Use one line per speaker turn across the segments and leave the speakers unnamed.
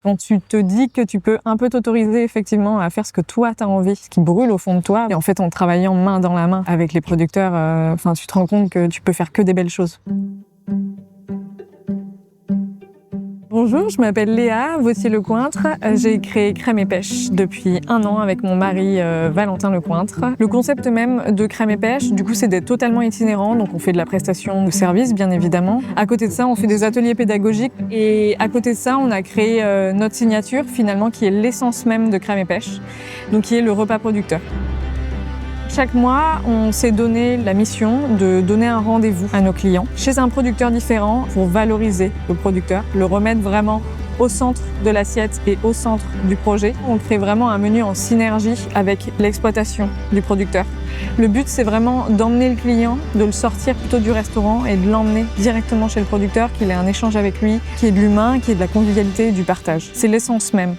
Quand tu te dis que tu peux un peu t'autoriser effectivement à faire ce que toi t'as envie, ce qui brûle au fond de toi, et en fait en travaillant main dans la main avec les producteurs, tu te rends compte que tu peux faire que des belles choses. Bonjour, je m'appelle Léa Vautier-Lecointre. J'ai créé Crème et Pêche depuis 1 an avec mon mari Valentin Lecointre. Le concept même de Crème et Pêche, du coup, c'est d'être totalement itinérant. Donc, on fait de la prestation de service, bien évidemment. À côté de ça, on fait des ateliers pédagogiques. Et à côté de ça, on a créé notre signature, finalement, qui est l'essence même de Crème et Pêche, donc qui est le repas producteur. Chaque mois, on s'est donné la mission de donner un rendez-vous à nos clients chez un producteur différent pour valoriser le producteur, le remettre vraiment au centre de l'assiette et au centre du projet. On crée vraiment un menu en synergie avec l'exploitation du producteur. Le but, c'est vraiment d'emmener le client, de le sortir plutôt du restaurant et de l'emmener directement chez le producteur, qu'il ait un échange avec lui, qu'il y ait de l'humain, qu'il y ait de la convivialité et du partage. C'est l'essence même.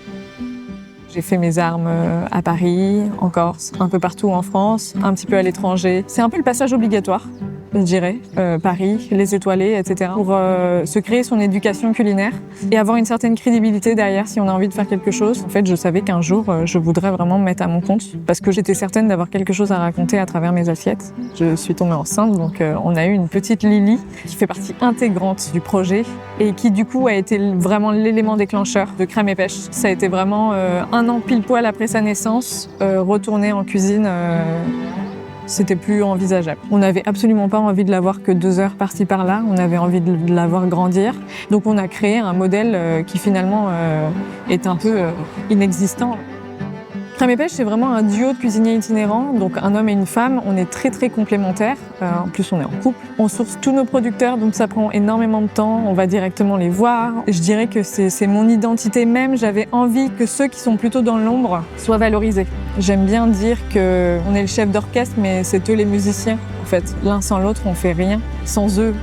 J'ai fait mes armes à Paris, en Corse, un peu partout en France, un petit peu à l'étranger. C'est un peu le passage obligatoire, je dirais, Paris, les étoilés, etc. pour se créer son éducation culinaire et avoir une certaine crédibilité derrière si on a envie de faire quelque chose. En fait, je savais qu'un jour, je voudrais vraiment me mettre à mon compte parce que j'étais certaine d'avoir quelque chose à raconter à travers mes assiettes. Je suis tombée enceinte, donc on a eu une petite Lily qui fait partie intégrante du projet et qui du coup a été vraiment l'élément déclencheur de Crème et Pêche. Ça a été vraiment 1 an pile poil après sa naissance, retourner en cuisine, c'était plus envisageable. On n'avait absolument pas envie de la voir que 2 heures par-ci par-là, on avait envie de la voir grandir. Donc on a créé un modèle qui finalement est un peu inexistant. Crème et Pêche, c'est vraiment un duo de cuisiniers itinérants, donc un homme et une femme. On est très très complémentaires, en plus on est en couple. On source tous nos producteurs, donc ça prend énormément de temps, on va directement les voir. Je dirais que c'est mon identité même, j'avais envie que ceux qui sont plutôt dans l'ombre soient valorisés. J'aime bien dire qu'on est le chef d'orchestre, mais c'est eux les musiciens. En fait, l'un sans l'autre, on fait rien. Sans eux,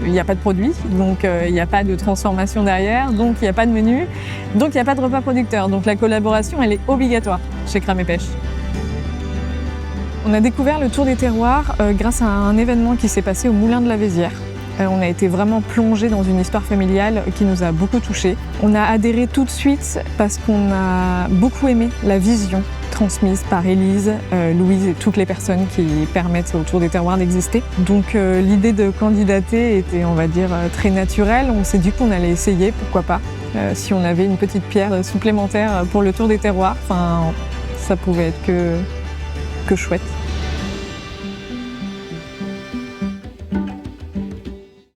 il n'y a pas de produit, donc il n'y a pas de transformation derrière, donc il n'y a pas de menu, donc il n'y a pas de repas producteur. Donc la collaboration, elle est obligatoire chez Crème et Pêche. On a découvert le Tour des terroirs grâce à un événement qui s'est passé au Moulin de la Vézière. On a été vraiment plongé dans une histoire familiale qui nous a beaucoup touchés. On a adhéré tout de suite parce qu'on a beaucoup aimé la vision transmise par Élise, Louise et toutes les personnes qui permettent au Tour des terroirs d'exister. Donc l'idée de candidater était, on va dire, très naturelle. On s'est dit qu'on allait essayer, pourquoi pas, si on avait une petite pierre supplémentaire pour le Tour des terroirs. Enfin, ça pouvait être que chouette.